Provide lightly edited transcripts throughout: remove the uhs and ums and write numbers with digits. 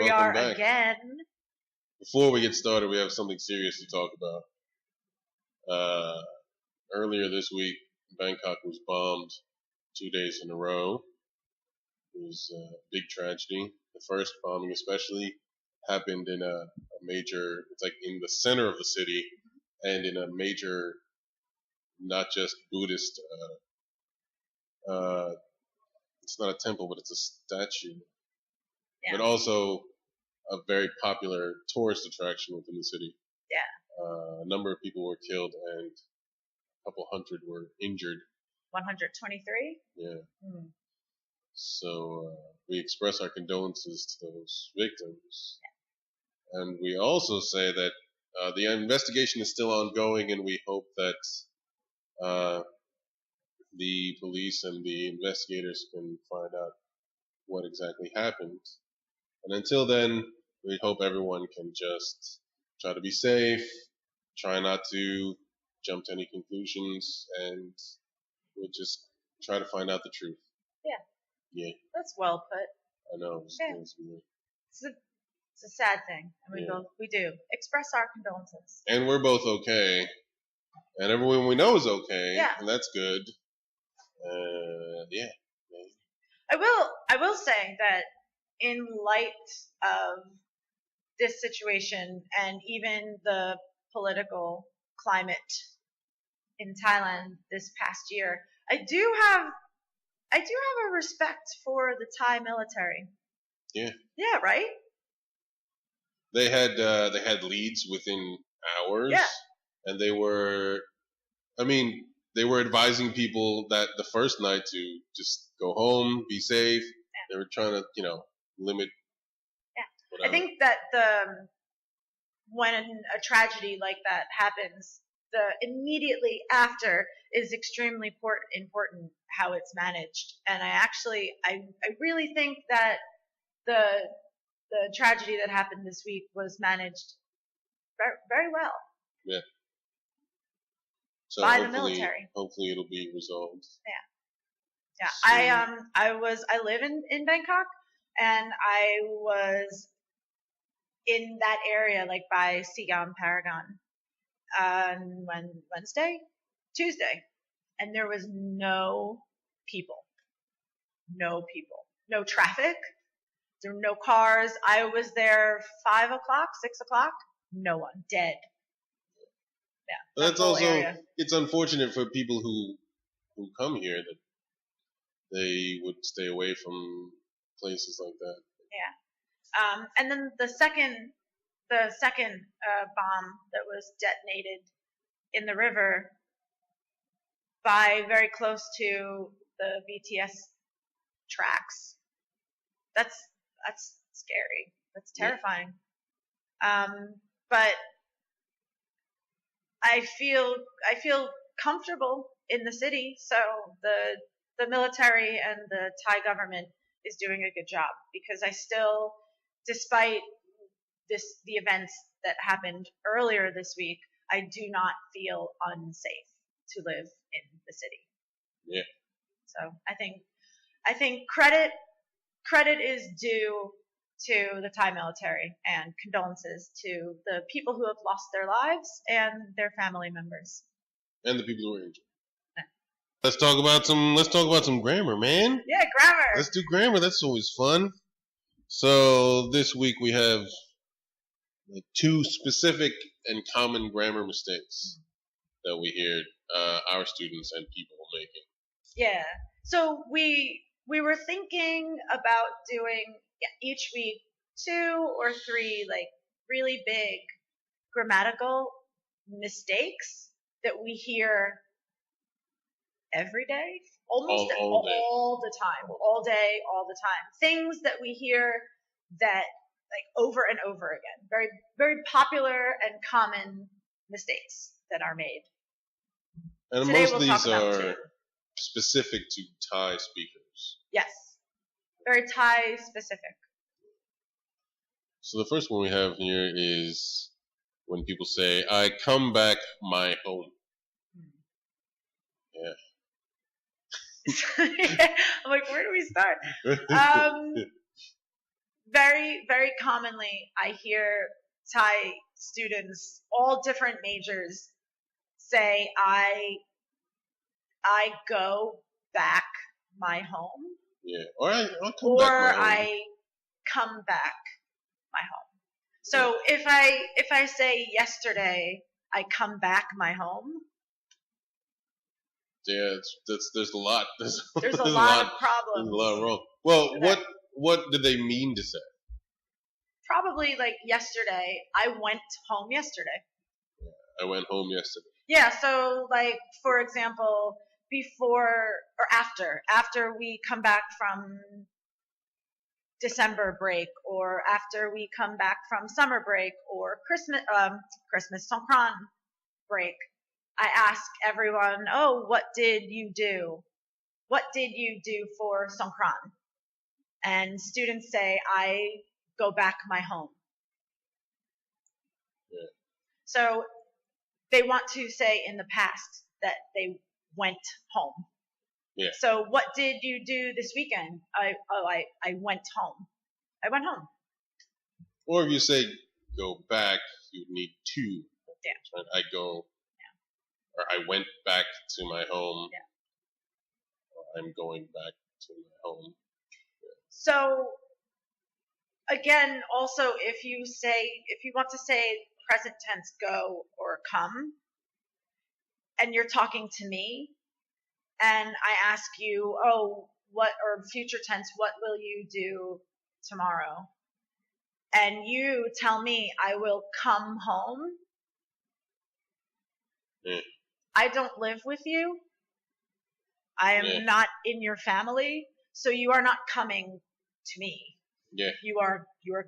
we are back. again. Before we get started, we have something serious to talk about. Earlier this week, Bangkok was bombed 2 days in a row. It was a big tragedy. The first bombing especially happened in a major, it's like in the center of the city, and in a major, not just Buddhist, it's not a temple, but it's a statue. Yeah. But also a very popular tourist attraction within the city. Yeah. A number of people were killed and a couple hundred were injured. 123? Yeah. So we express our condolences to those victims. Yeah. And we also say that the investigation is still ongoing, and we hope that the police and the investigators can find out what exactly happened. And until then, we hope everyone can just try to be safe, try not to jump to any conclusions, and we'll just try to find out the truth. Yeah. Yeah. That's well put. I know. Yeah. It's a sad thing, and we do express our condolences. And we're both okay, and everyone we know is okay. Yeah. And that's good. Yeah. I will say that in light of this situation and even the political climate in Thailand this past year, I do have a respect for the Thai military. Yeah. Yeah, right? They had leads within hours. Yeah. And they were advising people that the first night to just go home, be safe. Yeah. They were trying to, limit. Yeah. Whatever. I think that when a tragedy like that happens, the immediately after is extremely important how it's managed. And I really think that the tragedy that happened this week was managed very, very well. Yeah. So by the military. Hopefully it'll be resolved. Yeah. Yeah. So, I live in Bangkok, and I was in that area, like by Sigam Paragon, on Tuesday, and there was no people, no traffic, there were no cars. I was there 5 o'clock, 6 o'clock, no one, dead. Yeah, that's also area. It's unfortunate for people who come here that they would stay away from places like that. Yeah. And then the second bomb that was detonated in the river very close to the BTS tracks. That's scary. That's terrifying. Yeah. But I feel comfortable in the city, so the military and the Thai government is doing a good job, because I still, despite the events that happened earlier this week, I do not feel unsafe to live in the city. Yeah. So I think credit is due to the Thai military, and condolences to the people who have lost their lives and their family members. And the people who are injured. Yeah. Let's talk about some grammar, man. Yeah, grammar. Let's do grammar. That's always fun. So this week we have like 2 specific and common grammar mistakes that we hear our students and people making. Yeah. So we were thinking about doing each week 2 or 3 like really big grammatical mistakes that we hear every day, almost all the time, all day, all the time. Things that we hear that like over and over again. Very, very popular and common mistakes that are made. And today most of we'll these are 2. specific to Thai speakers. Yes. Very Thai specific. So the first one we have here is when people say, I come back my home. Yeah. I'm like, where do we start? very, very commonly I hear Thai students, all different majors, say I go back my home. Yeah. Or I'll come back my home. I come back my home. So if I say yesterday I come back my home. Yeah, there's a lot. There's a lot of problems. There's a lot wrong. Well, what did they mean to say? Probably like yesterday. I went home yesterday. I went home yesterday. Yeah, so like for example, before or after we come back from December break, or after we come back from summer break, or Christmas Songkran break, I ask everyone, oh, what did you do? What did you do for Songkran? And students say, I go back my home. Yeah. So they want to say in the past that they went home. Yeah. So what did you do this weekend? I went home. I went home. Or if you say go back, you need to. Yeah. Right? I go. Yeah. Or I went back to my home. Yeah. Or I'm going back to my home. Yeah. So again, also if you want to say present tense go or come, and you're talking to me, and I ask you, oh, what, or future tense, what will you do tomorrow? And you tell me, I will come home. Yeah. I don't live with you. I am not in your family, so you are not coming to me. Yeah. You are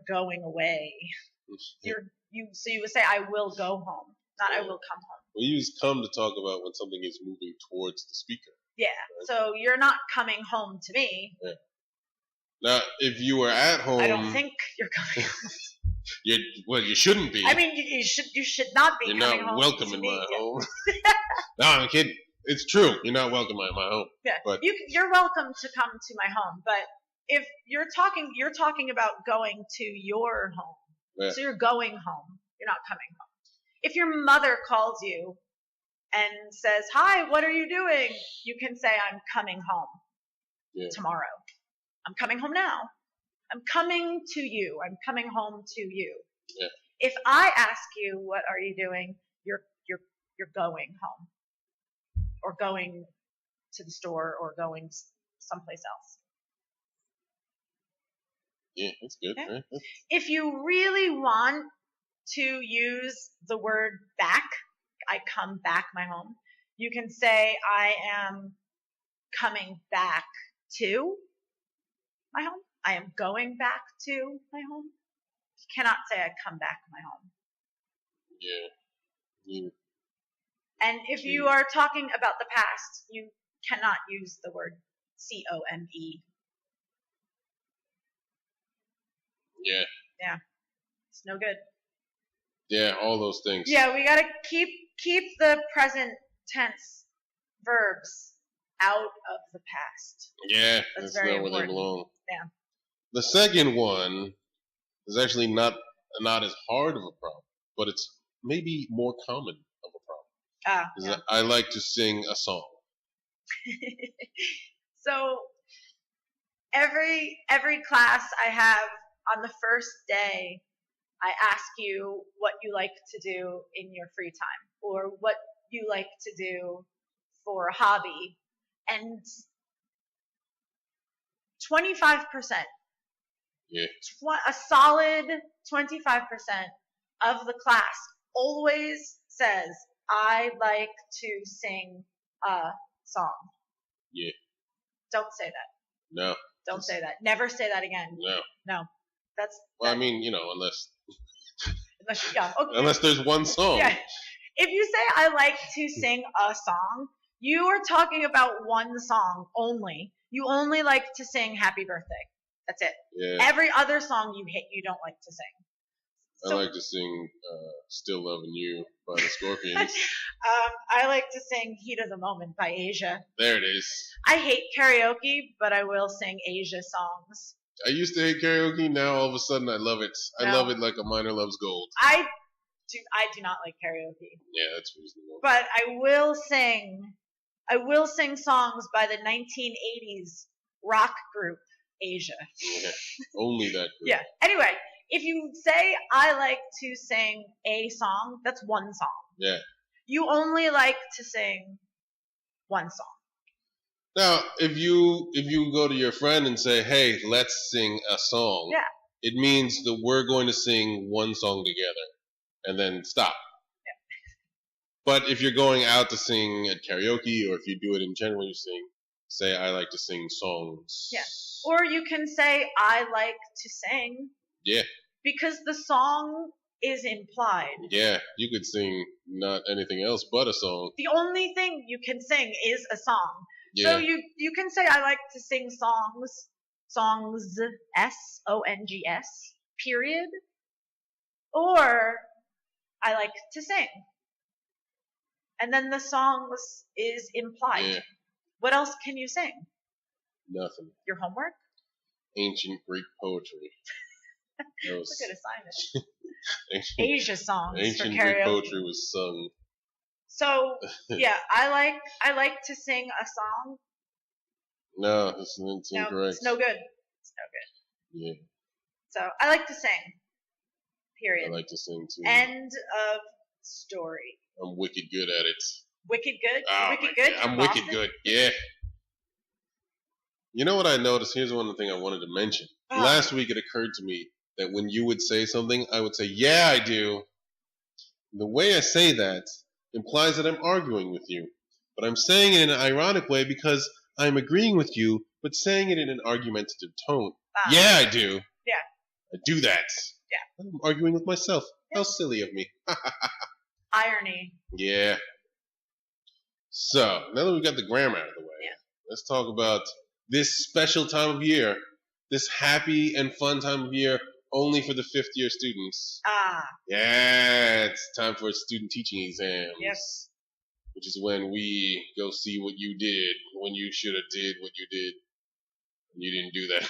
going away. So you would say, I will go home, not I will come home. We use come to talk about when something is moving towards the speaker. Yeah. Right? So you're not coming home to me. Yeah. Now, if you were at home, I don't think you're coming home. You shouldn't be. I mean, you should not be. You're coming not home welcome to in me. my home. No, I'm kidding. It's true. You're not welcome in my home. Yeah. But you're welcome to come to my home, but if you're talking about going to your home. Yeah. So you're going home. You're not coming home. If your mother calls you and says, "Hi, what are you doing?" you can say, "I'm coming home tomorrow. I'm coming home now. I'm coming to you. I'm coming home to you." Yeah. If I ask you, "What are you doing?" you're going home, or going to the store, or going someplace else. Yeah, that's good. Okay. Right? If you really want to use the word back, I come back my home, you can say, I am coming back to my home. I am going back to my home. You cannot say I come back my home. Yeah. And if you are talking about the past, you cannot use the word COME. Yeah. Yeah. It's no good. Yeah, all those things. Yeah, we gotta keep the present tense verbs out of the past. Yeah, that's not where they belong. Yeah. The second one is actually not as hard of a problem, but it's maybe more common of a problem. Yeah. I like to sing a song. So every class I have on the first day, I ask you what you like to do in your free time, or what you like to do for a hobby. And 25%, a solid 25% of the class always says, I like to sing a song. Yeah. Don't say that. No. Don't say that. Never say that again. No. I mean, unless okay. Unless there's one song. Yeah. If you say I like to sing a song, you are talking about one song only. You only like to sing Happy Birthday. That's it. Yeah. Every other song you don't like to sing. So, I like to sing Still Loving You by the Scorpions. I like to sing Heat of the Moment by Asia. There it is. I hate karaoke, but I will sing Asia songs. I used to hate karaoke. Now all of a sudden I love it. I love it like a miner loves gold. I do not like karaoke. Yeah, that's reasonable. But I will sing songs by the 1980s rock group Asia. Yeah, only that group. Yeah. Anyway, if you say I like to sing a song, that's one song. Yeah. You only like to sing one song. Now, if you go to your friend and say, "Hey, let's sing a song," yeah, it means that we're going to sing one song together, and then stop. Yeah. But if you're going out to sing at karaoke, or if you do it in general, you say, "I like to sing songs." Yeah. Or you can say, "I like to sing." Yeah. Because the song is implied. Yeah, you could sing not anything else but a song. The only thing you can sing is a song. Yeah. So you can say I like to sing songs, songs, period, or I like to sing. And then the songs is implied. Yeah. What else can you sing? Nothing. Your homework? Ancient Greek poetry. Look at assignment. Asia songs ancient for karaoke. Greek poetry was sung. So yeah, I like to sing a song. No, it's incorrect. No, it's no good. It's no good. Yeah. So I like to sing. Period. I like to sing too. End of story. I'm wicked good at it. Wicked good? Oh, wicked good? I'm wicked good. Yeah. You know what I noticed? Here's one thing I wanted to mention. Oh. Last week it occurred to me that when you would say something, I would say, "Yeah, I do." The way I say that implies that I'm arguing with you. But I'm saying it in an ironic way because I'm agreeing with you, but saying it in an argumentative tone. Yeah, I do. Yeah. I do that. Yeah. I'm arguing with myself. Yeah. How silly of me. Irony. Yeah. So, now that we've got the grammar out of the way, let's talk about this special time of year, this happy and fun time of year only for the fifth-year students. Yeah, it's time for student teaching exams. Yes. Which is when we go see what you did, when you should have did what you did, and you didn't do that.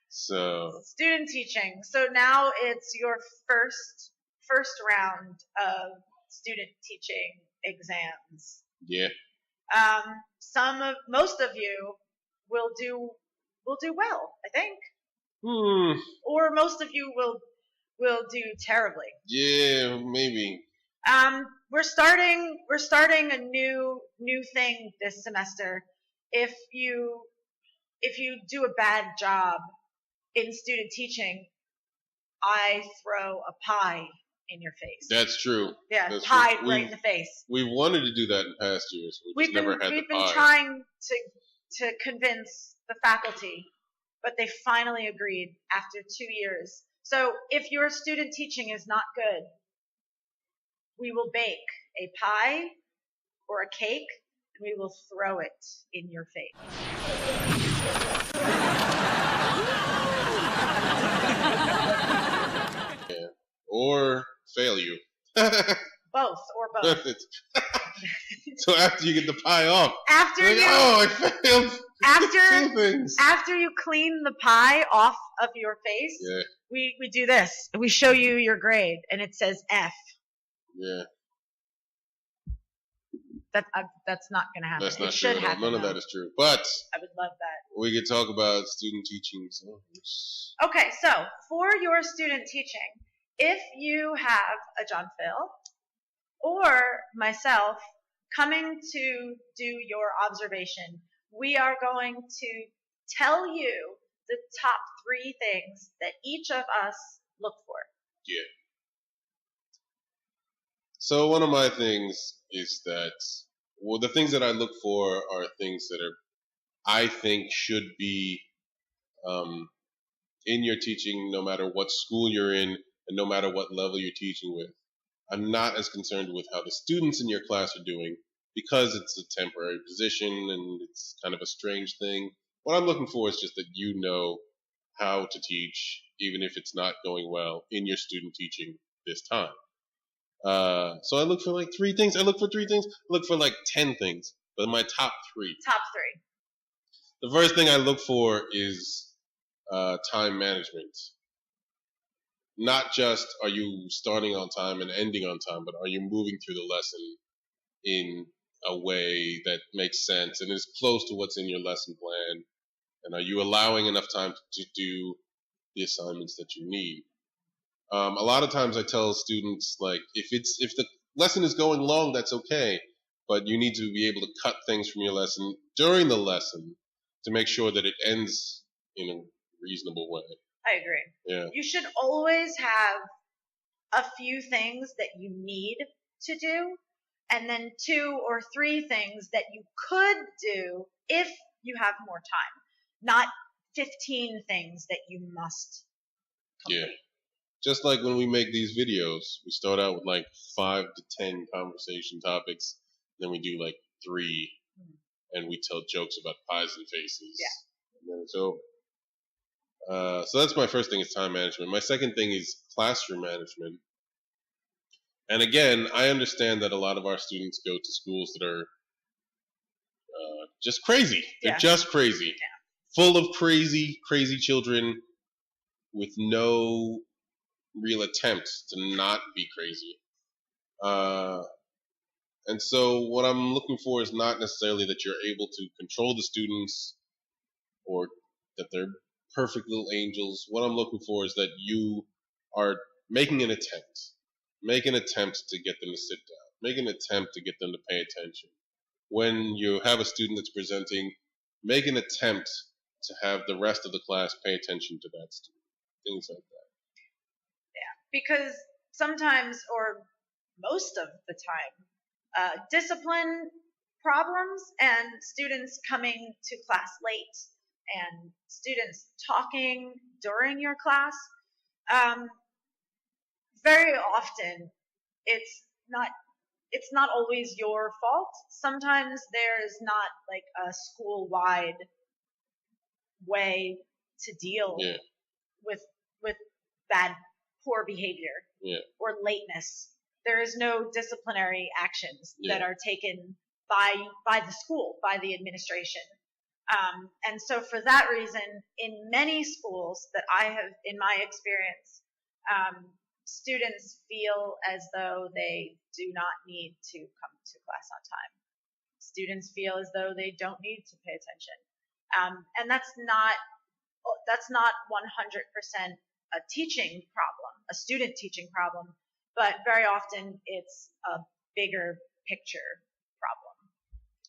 So student teaching. So now it's your first round of student teaching exams. Yeah. Most of you will do well, I think. Or most of you will do terribly. Yeah, maybe. We're starting a new thing this semester. If you do a bad job in student teaching, I throw a pie in your face. That's true. Yeah, that's pie true. right in the face. We've wanted to do that in past years. We've been trying to convince the faculty, but they finally agreed after 2 years. So if your student teaching is not good, we will bake a pie or a cake, and we will throw it in your face. Yeah. Or fail you. Both. So after you get the pie off, I failed. Two things. After you clean the pie off of your face, we do this. We show you your grade, and it says F. Yeah. That's not going to happen. That's not it should happen. None of that is true. But I would love that. We could talk about student teaching. Okay, so for your student teaching, if you have a Aj.Phil or myself coming to do your observation, we are going to tell you the top 3 things that each of us look for. Yeah. So one of my things is that, the things that I look for are things that I think should be in your teaching, no matter what school you're in and no matter what level you're teaching with. I'm not as concerned with how the students in your class are doing because it's a temporary position and it's kind of a strange thing. What I'm looking for is just that you know how to teach, even if it's not going well in your student teaching this time. So I look for like 3 things. I look for 3 things. I look for like 10 things. But my top 3. Top The first thing I look for is time management. Not just are you starting on time and ending on time, but are you moving through the lesson in a way that makes sense and is close to what's in your lesson plan? And are you allowing enough time to do the assignments that you need? A lot of times I tell students, like, if the lesson is going long, that's okay, but you need to be able to cut things from your lesson during the lesson to make sure that it ends in a reasonable way. I agree. Yeah. You should always have a few things that you need to do, and then 2 or 3 things that you could do if you have more time. Not 15 things that you must complete. Yeah. Just like when we make these videos, we start out with like 5 to 10 conversation topics, then we do like 3, and we tell jokes about pies and faces. Yeah. And then it's over. So that's my first thing is time management. My second thing is classroom management. And again, I understand that a lot of our students go to schools that are just crazy. They're just crazy. Yeah. Full of crazy, crazy children with no real attempt to not be crazy. And so what I'm looking for is not necessarily that you're able to control the students or that they're perfect little angels. What I'm looking for is that you are making an attempt. Make an attempt to get them to sit down. Make an attempt to get them to pay attention. When you have a student that's presenting, make an attempt to have the rest of the class pay attention to that student. Things like that. Yeah, because sometimes, or most of the time, discipline problems and students coming to class late and students talking during your class, very often it's not always your fault. Sometimes there's not like a school-wide way to deal with bad, poor behavior or lateness. There is no disciplinary actions that are taken by the school, by the administration. And so for that reason, in many schools that I have, in my experience, students feel as though they do not need to come to class on time. Students feel as though they don't need to pay attention. And that's not 100% a teaching problem, a student teaching problem, but very often it's a bigger picture problem.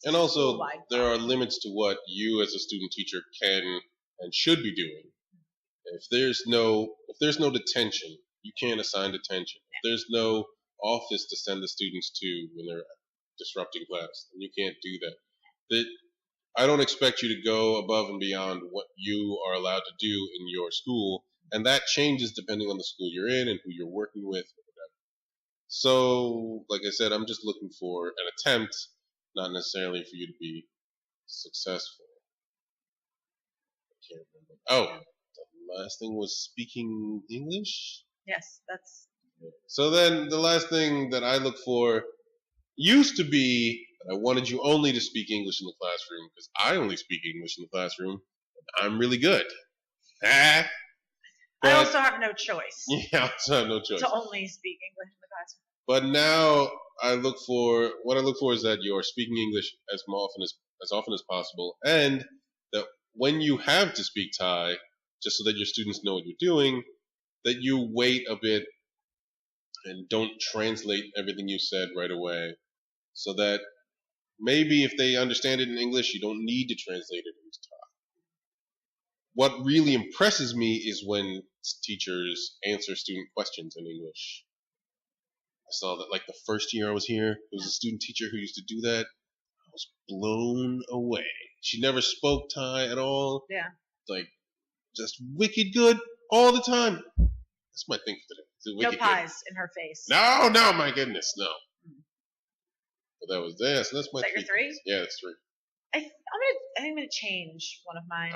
And also, there are limits to what you as a student teacher can and should be doing. If there's no detention, you can't assign detention. If there's no office to send the students to when they're disrupting class, then you can't do that. I don't expect you to go above and beyond what you are allowed to do in your school, and that changes depending on the school you're in and who you're working with. So, like I said, I'm just looking for an attempt, not necessarily for you to be successful. I can't remember. Oh, the last thing was speaking English? Yes, that's... So then the last thing that I look for used to be that I wanted you only to speak English in the classroom because I only speak English in the classroom. And I'm really good. I also have no choice. Yeah, I also have no choice. To only speak English in the classroom. But now what I look for is that you're speaking English as often as possible, and that when you have to speak Thai, just so that your students know what you're doing, that you wait a bit and don't translate everything you said right away, so that maybe if they understand it in English, you don't need to translate it into Thai. What really impresses me is when teachers answer student questions in English. I saw that like the first year I was here, there was a student teacher who used to do that. I was blown away. She never spoke Thai at all. Yeah. Like, just wicked good all the time. That's my thing for today. No pies in her face. No, my goodness, no. But that was there, so that's my Is that your 3? Yeah, that's 3. I think I'm gonna change one of mine.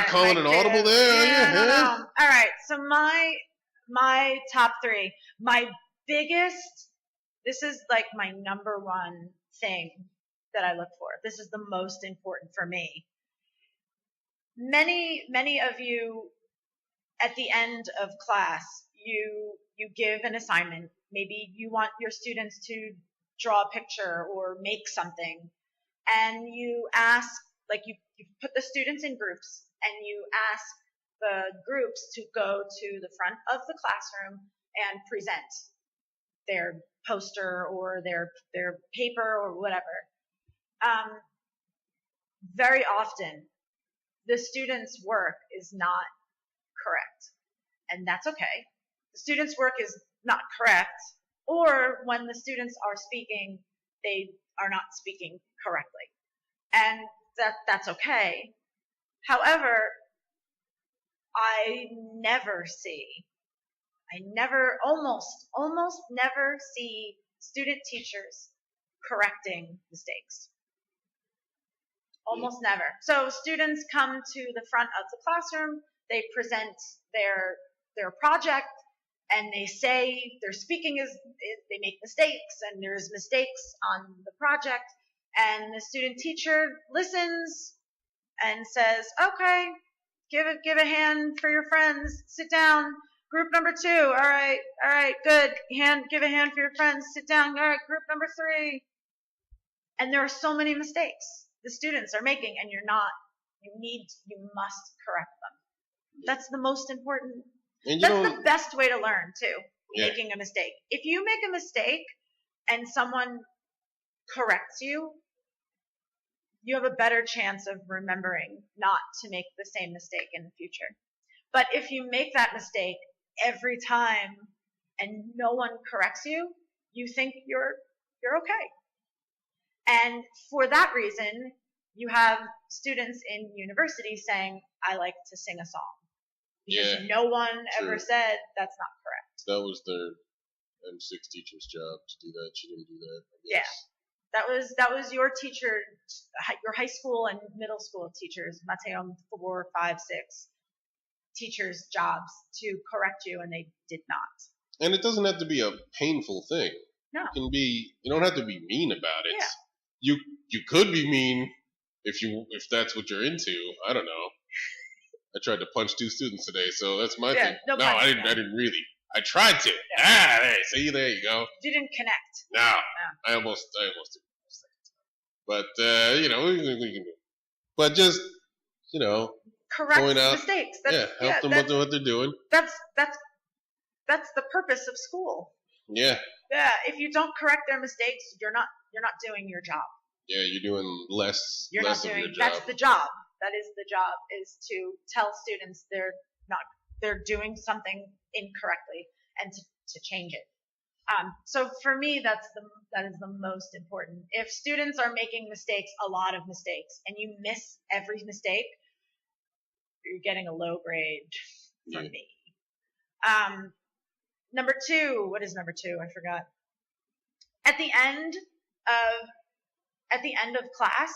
Calling an audible there. Yeah. All right. So my top 3. My biggest. This is like my number one 1 thing that I look for. This is the most important for me. many of you at the end of class, you give an assignment. Maybe you want your students to draw a picture or make something, and you ask, like you put the students in groups, and you ask the groups to go to the front of the classroom and present their poster or their paper or whatever. Very often, the students' work is not correct, and that's okay. The students' work is not correct, or when the students are speaking, they are not speaking correctly, and that's okay. However, almost never see student teachers correcting mistakes. Almost never. So students come to the front of the classroom, they present their project, and they say their speaking they make mistakes, and there's mistakes on the project, and the student teacher listens and says, okay, give a hand for your friends, sit down. Group number 2, all right, good. Give a hand for your friends, sit down. All right, group number 3. And there are so many mistakes the students are making, and you must correct them. That's the most important. That's the best way to learn too, making a mistake. If you make a mistake and someone corrects you, you have a better chance of remembering not to make the same mistake in the future. But if you make that mistake every time and no one corrects you, you think you're okay. And for that reason, you have students in university saying, I like to sing a song. Because no one ever said that's not correct. That was their M6 teacher's job to do that. She didn't do that, I guess. Yeah. That was your teacher, your high school and middle school teachers, Mateum 4, 5, 6 teachers' jobs to correct you, and they did not. And it doesn't have to be a painful thing. No. You don't have to be mean about it. Yeah. You could be mean if that's what you're into. I don't know. I tried to punch 2 students today, so that's my thing. No, I didn't really. I tried to. Yeah. See, there you go. You didn't connect. No. I almost did. But we can do it. But just correct point out mistakes. Help them with what they're doing. That's the purpose of school. Yeah. Yeah. If you don't correct their mistakes, you're not doing your job. Yeah, you're doing less. You're less not doing. Of your job. That's the job. That is the job, is to tell students they're doing something incorrectly and to change it. So for me, that is the most important. If students are making mistakes, a lot of mistakes, and you miss every mistake, you're getting a low grade from me. Number 2, what is number 2? I forgot. At the end of class,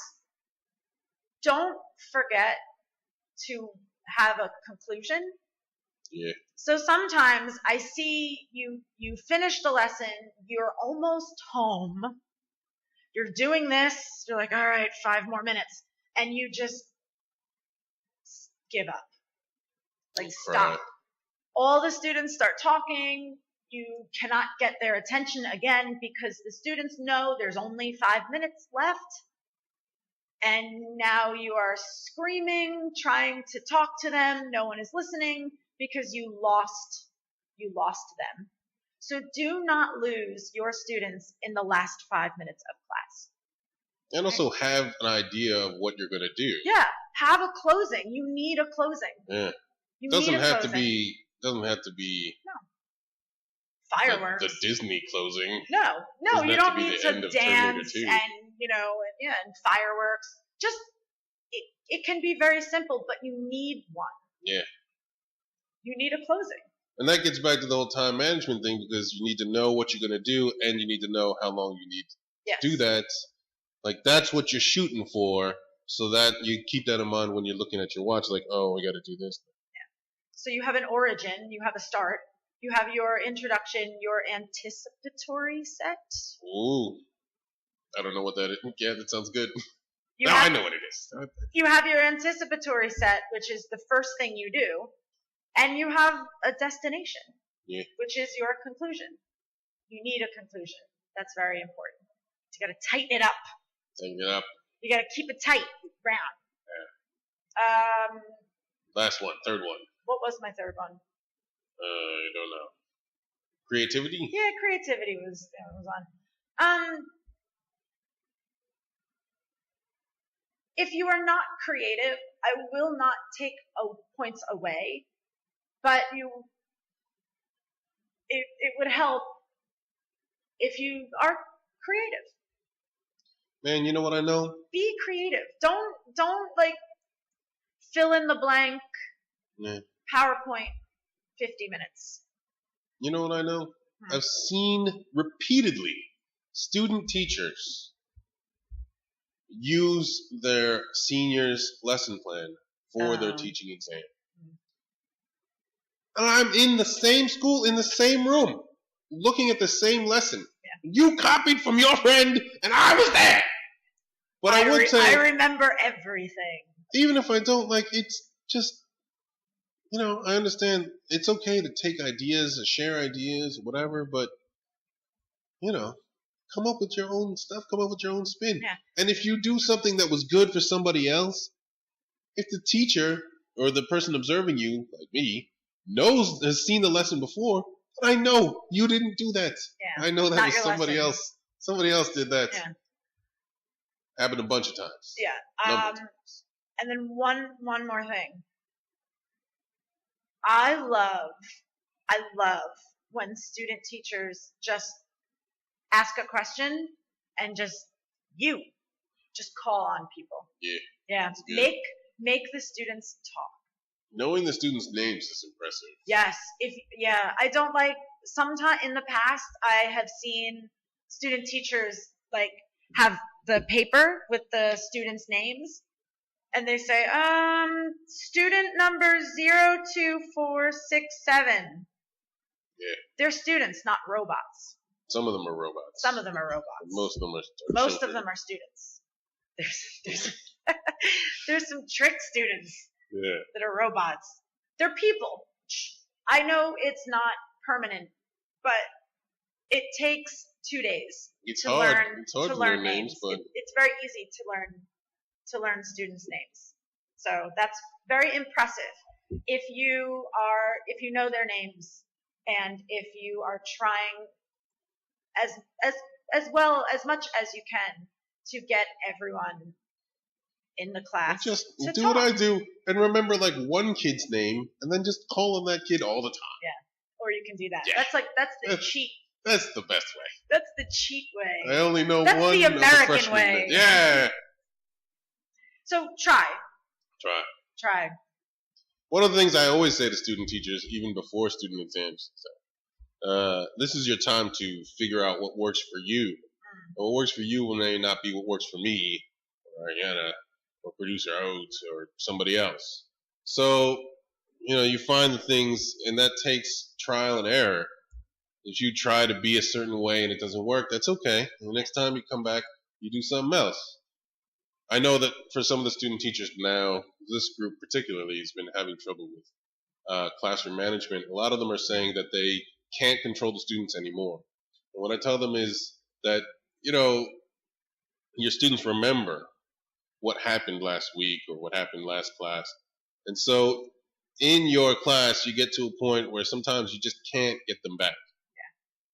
don't forget to have a conclusion. Yeah. So sometimes I see you finish the lesson, you're almost home, you're doing this, you're like, all right, 5 more minutes, and you just give up. Like, stop. All the students start talking, you cannot get their attention again because the students know there's only 5 minutes left. And now you are screaming, trying to talk to them. No one is listening because you lost them. So do not lose your students in the last 5 minutes of class. And also have an idea of what you're going to do. Yeah, have a closing. You need a closing. Yeah. Doesn't have to be. No. Fireworks. The Disney closing. No, you don't need to dance and and fireworks. Just it can be very simple, but you need one. Yeah. You need a closing. And that gets back to the whole time management thing, because you need to know what you're going to do, and you need to know how long you need to do that. Like, that's what you're shooting for, so that you keep that in mind when you're looking at your watch, like, oh, we got to do this. Yeah. So you have an origin, you have a start, you have your introduction, your anticipatory set. Ooh. I don't know what that is. Yeah, that sounds good. I know what it is. You have your anticipatory set, which is the first thing you do, and you have a destination, which is your conclusion. You need a conclusion. That's very important. You got to tighten it up. Tighten it up. You got to keep it tight, round. Yeah. Last one, third one. What was my third one? I don't know. Creativity? Yeah, creativity was on. If you are not creative, I will not take points away, but it would help if you are creative. Man, you know what I know? Be creative. Don't like fill in the blank PowerPoint 50 minutes. You know what I know? I've seen repeatedly student teachers use their seniors' lesson plan for their teaching exam. And I'm in the same school, in the same room, looking at the same lesson. Yeah. You copied from your friend, and I was there. But I would say, I remember everything. Even if I don't, it's just, I understand it's okay to take ideas, or share ideas, whatever, but, come up with your own stuff, come up with your own spin. Yeah. And if you do something that was good for somebody else, if the teacher or the person observing you, like me, has seen the lesson before, but I know you didn't do that. Yeah. I know that Not was somebody else. Somebody else did that. Yeah. Happened a bunch of times. Yeah. And then one more thing. I love when student teachers just ask a question and just call on people. Yeah. Make the students talk. Knowing the students' names is impressive. Yes. I don't sometimes in the past I have seen student teachers have the paper with the students' names and they say, student number 02467. Yeah. They're students, not robots. Some of them are robots. Some of them are robots. Most of them are students. There's some trick students that are robots. They're people. I know it's not permanent, but it takes 2 days to learn names. But it's very easy to learn students' names. So that's very impressive. If you know their names and if you are trying as much as you can to get everyone in the class. Just do what I do and remember one kid's name and then just call on that kid all the time. Yeah. Or you can do that. Yeah. That's the cheat. That's the best way. That's the cheat way. I only know that's one. That's the American way. Yeah. So try. One of the things I always say to student teachers, even before student exams, this is your time to figure out what works for you. What works for you may not be what works for me, or Arianna, or producer Oates, or somebody else. So, you find the things, and that takes trial and error. If you try to be a certain way and it doesn't work, that's okay. And the next time you come back, you do something else. I know that for some of the student teachers now, this group particularly has been having trouble with classroom management. A lot of them are saying that they can't control the students anymore. And what I tell them is that, your students remember what happened last week or what happened last class. And so in your class, you get to a point where sometimes you just can't get them back.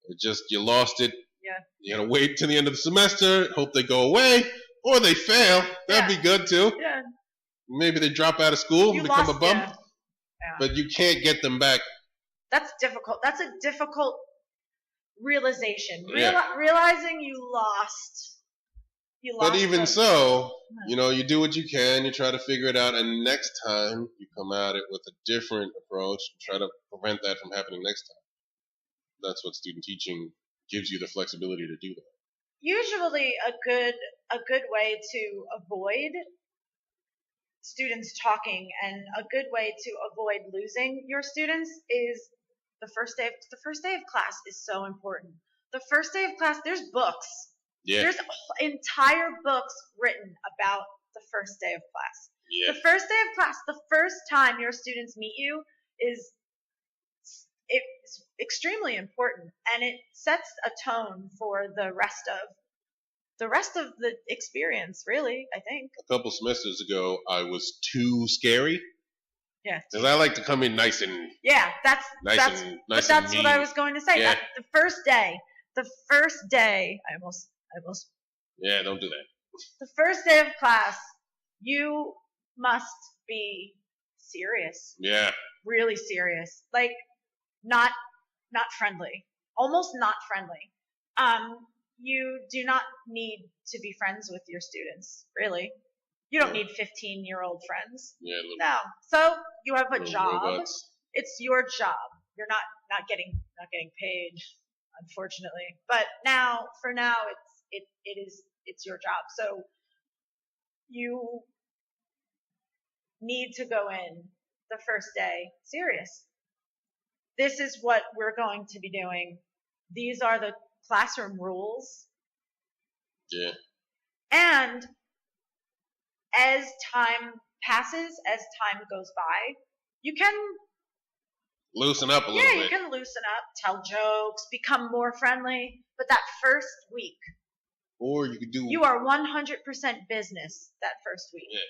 Yeah. You lost it. Yeah. You gotta wait till the end of the semester, hope they go away, or they fail. That'd be good too. Yeah. Maybe they drop out of school and become a bum. Yeah. But you can't get them back. That's difficult. That's a difficult realization. Realizing you lost. But even so, you do what you can, you try to figure it out, and next time you come at it with a different approach, try to prevent that from happening next time. That's what student teaching gives you the flexibility to do that. Usually a good way to avoid students talking and a good way to avoid losing your students is the first day of class is so important. The first day of class, there's books. Yeah. There's entire books written about the first day of class. Yeah. The first day of class, the first time your students meet you, it's extremely important, and it sets a tone for the rest of the experience, really, I think. A couple semesters ago, I was too scary. Yeah. Because I like to come in nice and that's what I was going to say. Yeah. The first day, I almost. Yeah, don't do that. The first day of class, you must be serious. Yeah. Really serious. Like, not friendly. Almost not friendly. You do not need to be friends with your students, really. You don't need 15-year-old friends. Yeah, no. So you have a job. Robots. It's your job. You're not getting paid, unfortunately. But for now, it's your job. So you need to go in the first day serious. This is what we're going to be doing. These are the classroom rules. Yeah. And as time passes, as time goes by, you can loosen up a little bit. Yeah, you can loosen up, tell jokes, become more friendly. But that first week, or you could do. You are 100% business that first week. Yeah.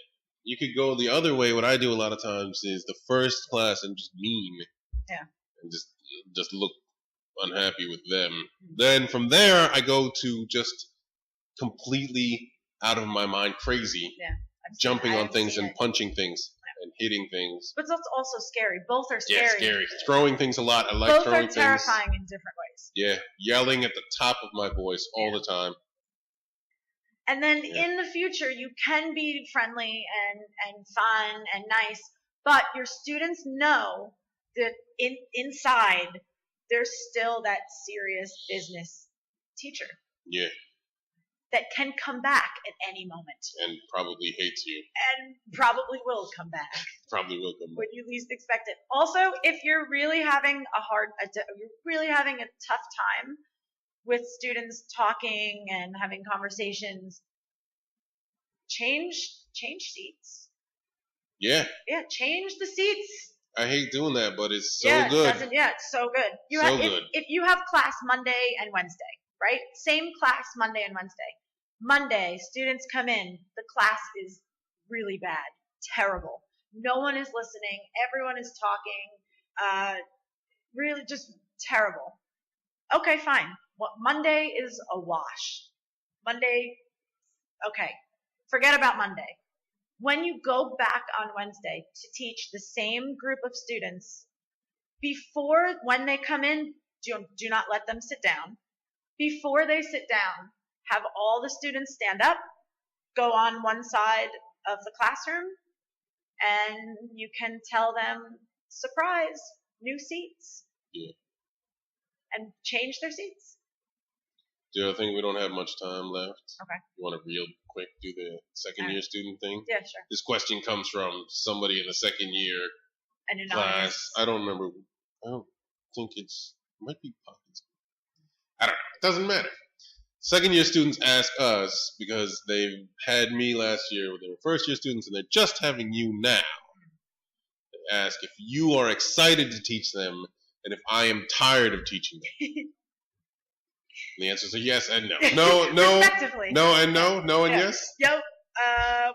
You could go the other way. What I do a lot of times is the first class I'm just mean. Yeah. And just look unhappy with them. Mm-hmm. Then from there, I go to just completely out of my mind crazy. Yeah. Jumping on things and punching things and hitting things. But that's also scary. Both are scary. Yeah, scary. Throwing things a lot. I like Both throwing things. Both are terrifying in different ways. Yeah, yelling at the top of my voice all the time. And then in the future, you can be friendly and fun and nice, but your students know that inside there's still that serious business teacher. Yeah. That can come back at any moment. And probably hates you. And probably will come back. Probably will come back. When you least expect it. Also, if you're really having a tough time with students talking and having conversations, change seats. Yeah. Yeah, change the seats. I hate doing that, but it's so good. It's so good. If you have class Monday and Wednesday, right? Same class Monday and Wednesday. Monday, students come in. The class is really bad. Terrible. No one is listening. Everyone is talking. Really just terrible. Okay, fine. Well, Monday is a wash. Monday, okay. Forget about Monday. When you go back on Wednesday to teach the same group of students, when they come in, do not let them sit down. Before they sit down, have all the students stand up, go on one side of the classroom, and you can tell them, surprise, new seats. Yeah. And change their seats. I think we don't have much time left. Okay. You want to real quick do the second year student thing? Yeah, sure. This question comes from somebody in the second year class. I don't remember. I don't think it might be Pockets. I don't know. It doesn't matter. Second year students ask us, because they've had me last year when they were first year students and they're just having you now. They ask if you are excited to teach them and if I am tired of teaching them. And the answers are yes and no. No and no. No and yes. What?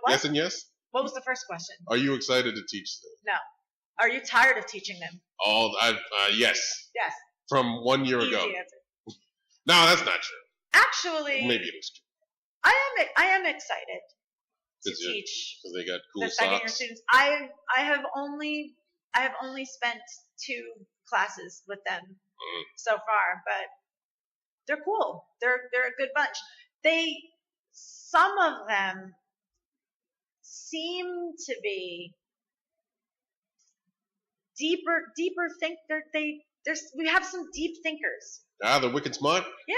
Yes and yes. What was the first question? Are you excited to teach them? No. Are you tired of teaching them? Yes. Yes. From 1 year ago. Easy answer. No, that's not true. Actually, maybe it is true. I am excited to teach because they got cool the second year students. I have only spent 2 classes with them so far, but they're cool. They're a good bunch. Some of them seem to be deeper think. We have some deep thinkers. They're wicked smart. Yeah.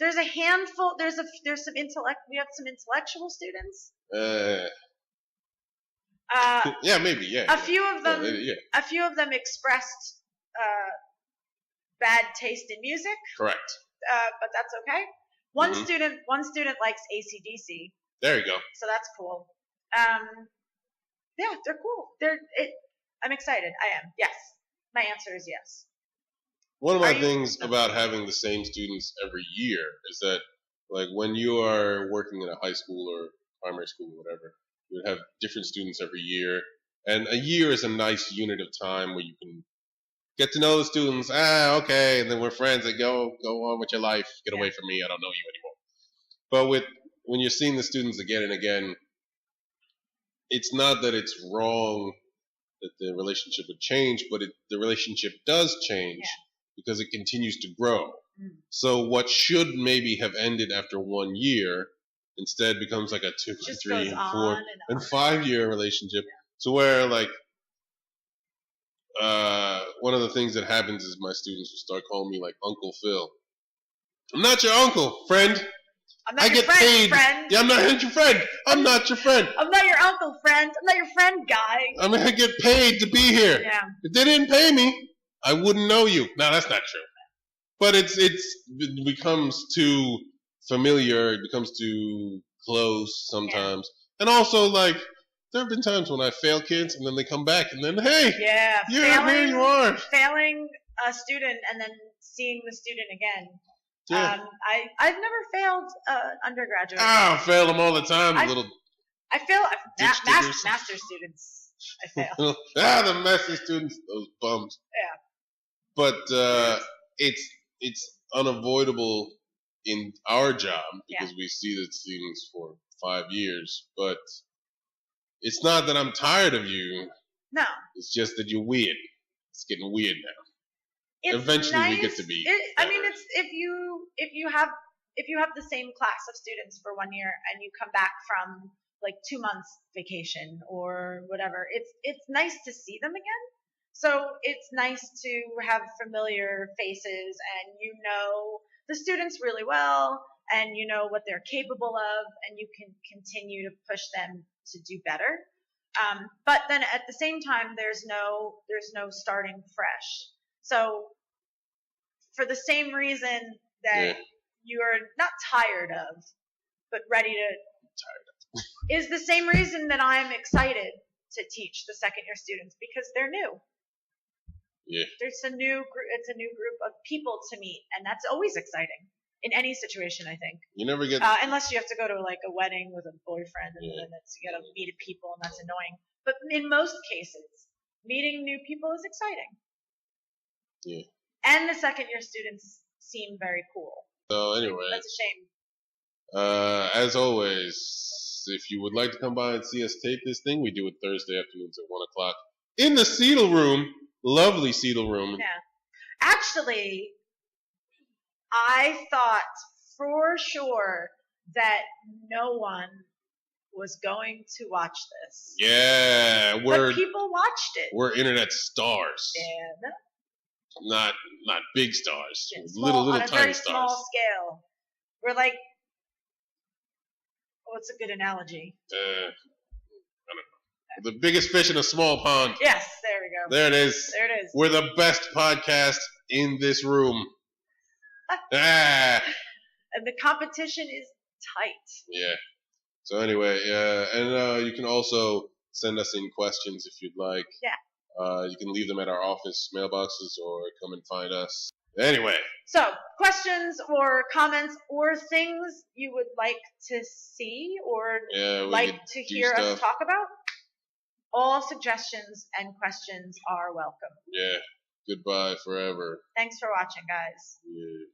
There's a handful. There's some intellect. We have some intellectual students. Yeah, maybe. Yeah. A few of them expressed bad taste in music. Correct. But that's okay. One student likes AC/DC. There you go. So that's cool. Yeah, they're cool. I'm excited. I am. Yes. My answer is yes. One of my things about having the same students every year is that, like, when you are working in a high school or primary school or whatever, you have different students every year. And a year is a nice unit of time where you can get to know the students. Okay, and then we're friends. They go on with your life. Get away from me. I don't know you anymore. But when you're seeing the students again and again, it's not that it's wrong that the relationship would change, but the relationship does change because it continues to grow. So what should maybe have ended after 1 year instead becomes like a 2, 3, and 4, and 5-year relationship. So where, like, one of the things that happens is my students will start calling me, like, Uncle Phil. I'm not your uncle, friend. I'm not your friend. Yeah, I'm not your friend. I'm not your friend. I'm not your uncle, friend. I'm not your friend, guy. I'm going to get paid to be here. Yeah. If they didn't pay me, I wouldn't know you. No, that's not true. But it becomes too familiar. It becomes too close sometimes. Yeah. And also, like, there have been times when I fail kids, and then they come back, and then, hey, here you are. Failing a student and then seeing the student again. Yeah. I've never failed undergraduate. I fail them all the time. I fail master students. I fail. The master students, those bums. Yeah. But it's unavoidable in our job because we see the students for 5 years. But it's not that I'm tired of you. No. It's just that you're weird. It's getting weird now. Eventually we get to be. It's if you have the same class of students for 1 year and you come back from like 2 months vacation or whatever, it's nice to see them again. So it's nice to have familiar faces and you know the students really well and you know what they're capable of and you can continue to push them to do better. But then at the same time, there's no starting fresh. So for the same reason that you're not tired of, but ready to, is the same reason that I'm excited to teach the second year students because they're new. Yeah. It's a new group of people to meet, and that's always exciting in any situation, I think. You never get unless you have to go to like a wedding with a boyfriend, and then you got to meet people, and that's annoying. But in most cases, meeting new people is exciting. Yeah. And the second year students seem very cool. So anyway, that's a shame. As always, if you would like to come by and see us tape this thing, we do it Thursday afternoons at 1:00 in the Seidel Room. Lovely Seidel Room. Yeah. Actually, I thought for sure that no one was going to watch this. Yeah, but people watched it. We're internet stars. Yeah. Not big stars. Yeah, little on a tiny very stars. Small scale. We're like, what's a good analogy? I don't know. The biggest fish in a small pond. Yes, there we go. There it is. There it is. We're the best podcast in this room. And the competition is tight. Yeah. So anyway, and you can also send us in questions if you'd like. Yeah. You can leave them at our office mailboxes or come and find us. Anyway. So, questions or comments or things you would like to see or like to hear us talk about? All suggestions and questions are welcome. Yeah. Goodbye forever. Thanks for watching, guys. Yeah.